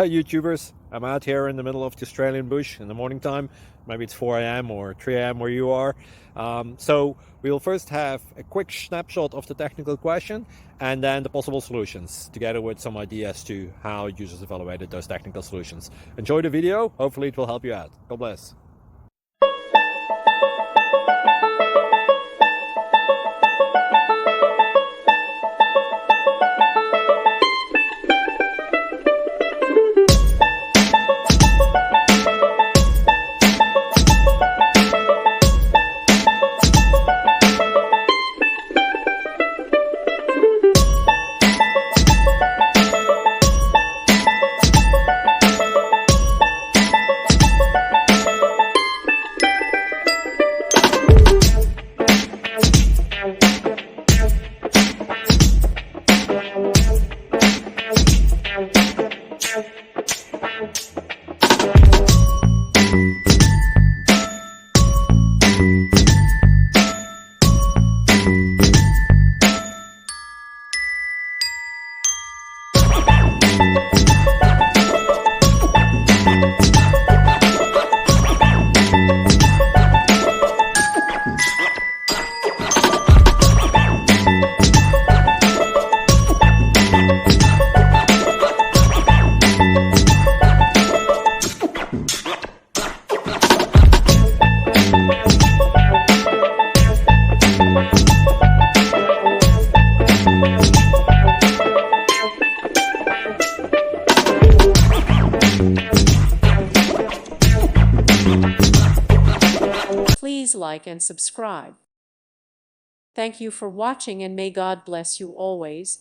Hi YouTubers, I'm out here in the middle of the Australian bush in the morning time. Maybe it's 4 a.m. or 3 a.m. where you are. So we'll first have a quick snapshot of the technical question and then the possible solutions, together with some ideas to how users evaluated those technical solutions. Enjoy the video, hopefully it will help you out. God bless. Please like and subscribe. Thank you for watching, and may God bless you always.